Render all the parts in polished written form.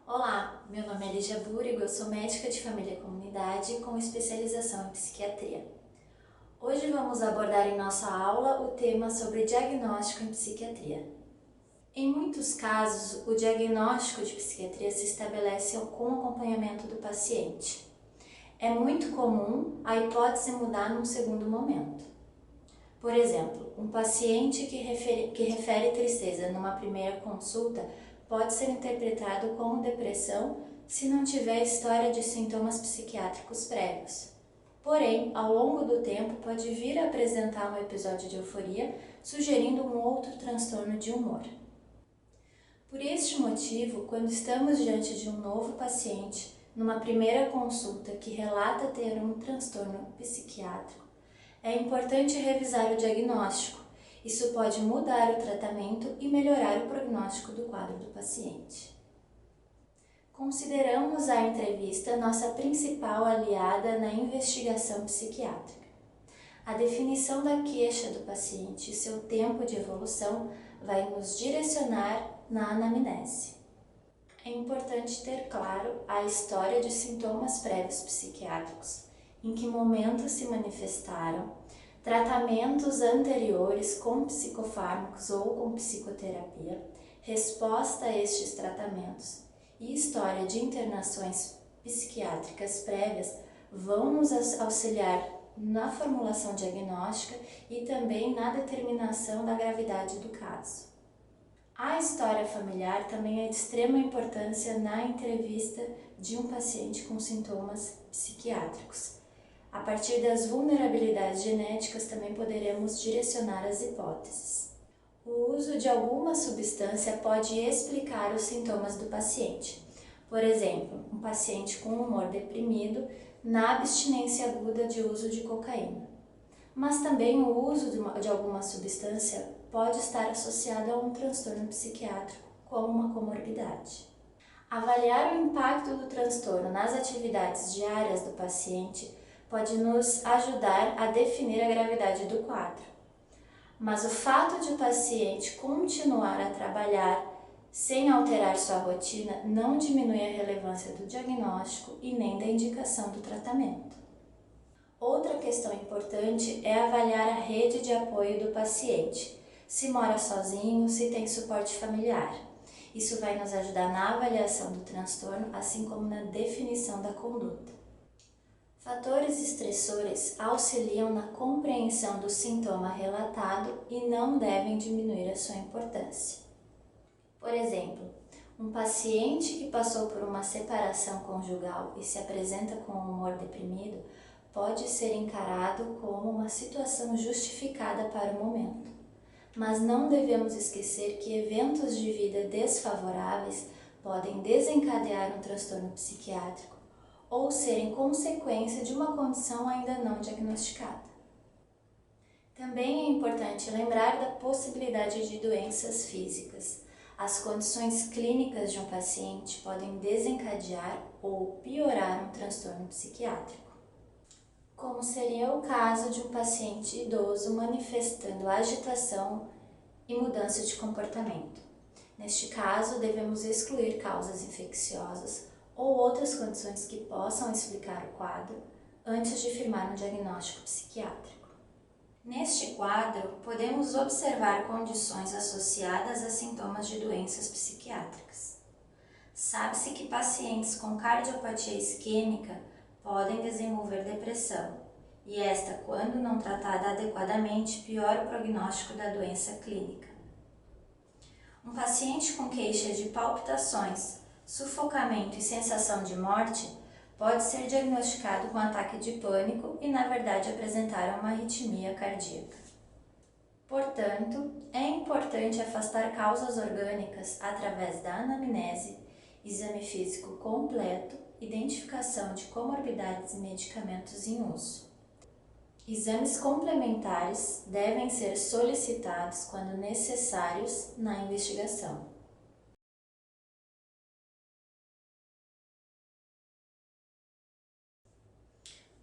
Olá, meu nome é Lígia Búrigo, eu sou médica de família e comunidade com especialização em psiquiatria. Hoje vamos abordar em nossa aula o tema sobre diagnóstico em psiquiatria. Em muitos casos, o diagnóstico de psiquiatria se estabelece com o acompanhamento do paciente. É muito comum a hipótese mudar num segundo momento. Por exemplo, um paciente que refere tristeza numa primeira consulta pode ser interpretado como depressão se não tiver história de sintomas psiquiátricos prévios. Porém, ao longo do tempo pode vir a apresentar um episódio de euforia, sugerindo um outro transtorno de humor. Por este motivo, quando estamos diante de um novo paciente, numa primeira consulta que relata ter um transtorno psiquiátrico, é importante revisar o diagnóstico. Isso pode mudar o tratamento e melhorar o prognóstico do quadro do paciente. Consideramos a entrevista nossa principal aliada na investigação psiquiátrica. A definição da queixa do paciente e seu tempo de evolução vai nos direcionar na anamnese. É importante ter claro a história de sintomas prévios psiquiátricos, em que momento se manifestaram, tratamentos anteriores com psicofármacos ou com psicoterapia, resposta a estes tratamentos e história de internações psiquiátricas prévias vão nos auxiliar na formulação diagnóstica e também na determinação da gravidade do caso. A história familiar também é de extrema importância na entrevista de um paciente com sintomas psiquiátricos. A partir das vulnerabilidades genéticas também poderemos direcionar as hipóteses. O uso de alguma substância pode explicar os sintomas do paciente. Por exemplo, um paciente com humor deprimido na abstinência aguda de uso de cocaína. Mas também o uso de alguma substância pode estar associado a um transtorno psiquiátrico, como uma comorbidade. Avaliar o impacto do transtorno nas atividades diárias do paciente pode nos ajudar a definir a gravidade do quadro. Mas o fato de o paciente continuar a trabalhar sem alterar sua rotina não diminui a relevância do diagnóstico e nem da indicação do tratamento. Outra questão importante é avaliar a rede de apoio do paciente, se mora sozinho, se tem suporte familiar. Isso vai nos ajudar na avaliação do transtorno, assim como na definição da conduta. Fatores estressores auxiliam na compreensão do sintoma relatado e não devem diminuir a sua importância. Por exemplo, um paciente que passou por uma separação conjugal e se apresenta com um humor deprimido pode ser encarado como uma situação justificada para o momento. Mas não devemos esquecer que eventos de vida desfavoráveis podem desencadear um transtorno psiquiátrico ou serem consequência de uma condição ainda não diagnosticada. Também é importante lembrar da possibilidade de doenças físicas. As condições clínicas de um paciente podem desencadear ou piorar um transtorno psiquiátrico, como seria o caso de um paciente idoso manifestando agitação e mudança de comportamento. Neste caso, devemos excluir causas infecciosas ou outras condições que possam explicar o quadro antes de firmar um diagnóstico psiquiátrico. Neste quadro, podemos observar condições associadas a sintomas de doenças psiquiátricas. Sabe-se que pacientes com cardiopatia isquêmica podem desenvolver depressão, e esta, quando não tratada adequadamente, piora o prognóstico da doença clínica. Um paciente com queixa de palpitações, sufocamento e sensação de morte pode ser diagnosticado com ataque de pânico e, na verdade, apresentar uma arritmia cardíaca. Portanto, é importante afastar causas orgânicas através da anamnese, exame físico completo, identificação de comorbidades e medicamentos em uso. Exames complementares devem ser solicitados quando necessários na investigação.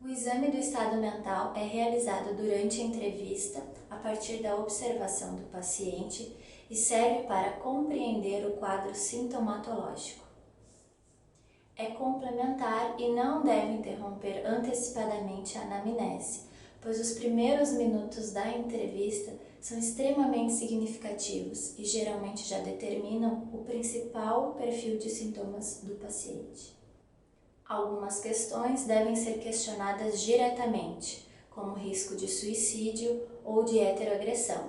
O exame do estado mental é realizado durante a entrevista a partir da observação do paciente e serve para compreender o quadro sintomatológico. É complementar e não deve interromper antecipadamente a anamnese, pois os primeiros minutos da entrevista são extremamente significativos e geralmente já determinam o principal perfil de sintomas do paciente. Algumas questões devem ser questionadas diretamente, como risco de suicídio ou de heteroagressão,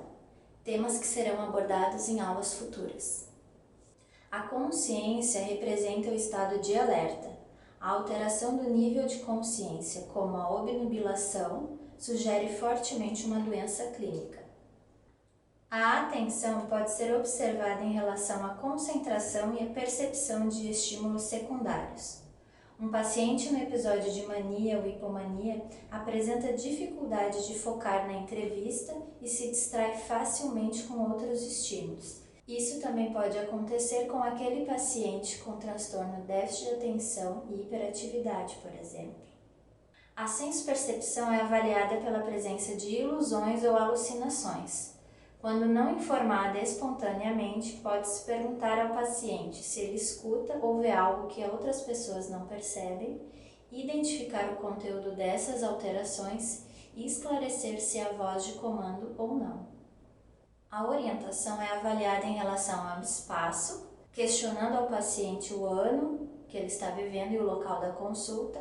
temas que serão abordados em aulas futuras. A consciência representa o estado de alerta. A alteração do nível de consciência, como a obnubilação, sugere fortemente uma doença clínica. A atenção pode ser observada em relação à concentração e à percepção de estímulos secundários. Um paciente no episódio de mania ou hipomania apresenta dificuldade de focar na entrevista e se distrai facilmente com outros estímulos. Isso também pode acontecer com aquele paciente com transtorno déficit de atenção e hiperatividade, por exemplo. A sensopercepção é avaliada pela presença de ilusões ou alucinações. Quando não informada espontaneamente, pode-se perguntar ao paciente se ele escuta ou vê algo que outras pessoas não percebem, identificar o conteúdo dessas alterações e esclarecer se há voz de comando ou não. A orientação é avaliada em relação ao espaço, questionando ao paciente o ano que ele está vivendo e o local da consulta,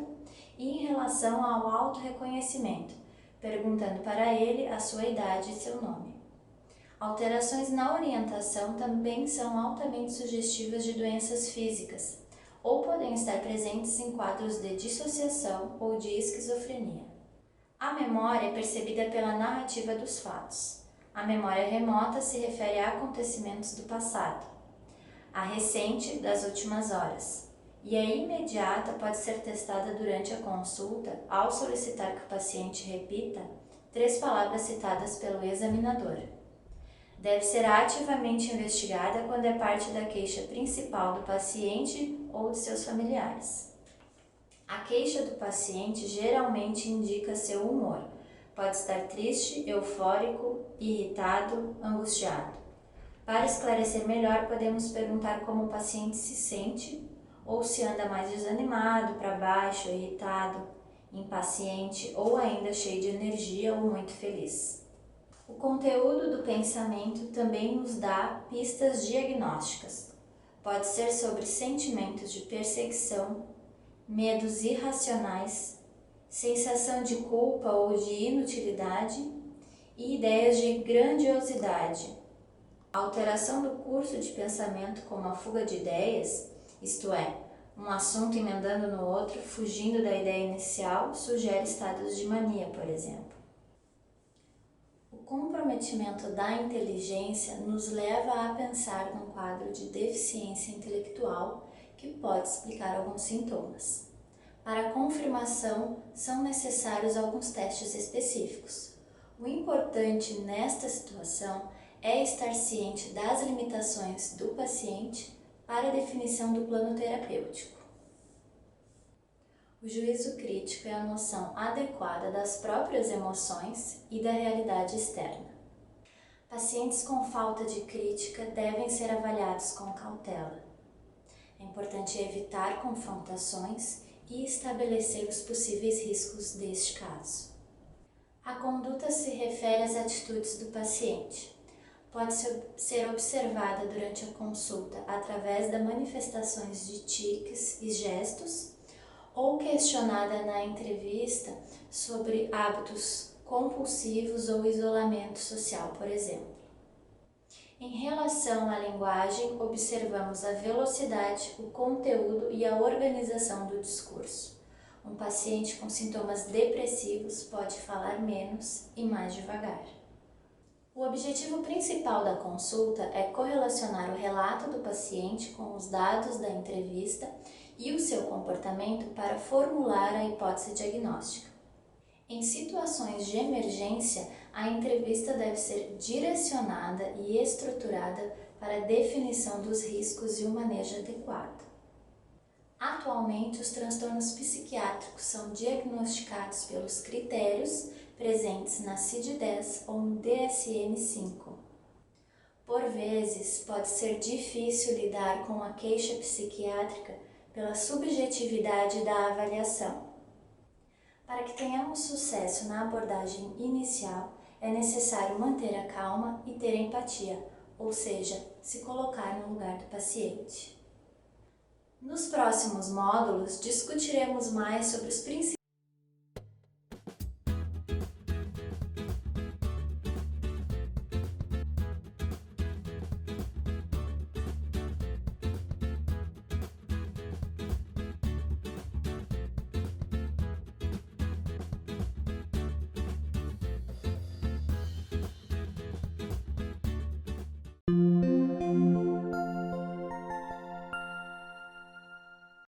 e em relação ao autorreconhecimento, perguntando para ele a sua idade e seu nome. Alterações na orientação também são altamente sugestivas de doenças físicas, ou podem estar presentes em quadros de dissociação ou de esquizofrenia. A memória é percebida pela narrativa dos fatos. A memória remota se refere a acontecimentos do passado, a recente das últimas horas, e a imediata pode ser testada durante a consulta ao solicitar que o paciente repita 3 palavras citadas pelo examinador. Deve ser ativamente investigada quando é parte da queixa principal do paciente ou de seus familiares. A queixa do paciente geralmente indica seu humor. Pode estar triste, eufórico, irritado, angustiado. Para esclarecer melhor, podemos perguntar como o paciente se sente, ou se anda mais desanimado, para baixo, irritado, impaciente ou ainda cheio de energia ou muito feliz. O conteúdo do pensamento também nos dá pistas diagnósticas. Pode ser sobre sentimentos de perseguição, medos irracionais, sensação de culpa ou de inutilidade e ideias de grandiosidade. A alteração do curso de pensamento como a fuga de ideias, isto é, um assunto emendando no outro, fugindo da ideia inicial, sugere estados de mania, por exemplo. O comprometimento da inteligência nos leva a pensar num quadro de deficiência intelectual que pode explicar alguns sintomas. Para a confirmação, são necessários alguns testes específicos. O importante nesta situação é estar ciente das limitações do paciente para a definição do plano terapêutico. O juízo crítico é a noção adequada das próprias emoções e da realidade externa. Pacientes com falta de crítica devem ser avaliados com cautela. É importante evitar confrontações e estabelecer os possíveis riscos deste caso. A conduta se refere às atitudes do paciente. Pode ser observada durante a consulta através das manifestações de tiques e gestos, ou questionada na entrevista sobre hábitos compulsivos ou isolamento social, por exemplo. Em relação à linguagem, observamos a velocidade, o conteúdo e a organização do discurso. Um paciente com sintomas depressivos pode falar menos e mais devagar. O objetivo principal da consulta é correlacionar o relato do paciente com os dados da entrevista e o seu comportamento para formular a hipótese diagnóstica. Em situações de emergência, a entrevista deve ser direcionada e estruturada para a definição dos riscos e o manejo adequado. Atualmente, os transtornos psiquiátricos são diagnosticados pelos critérios presentes na CID-10 ou no DSM-5. Por vezes, pode ser difícil lidar com a queixa psiquiátrica pela subjetividade da avaliação. Para que tenhamos sucesso na abordagem inicial, é necessário manter a calma e ter empatia, ou seja, se colocar no lugar do paciente. Nos próximos módulos, discutiremos mais sobre os princípios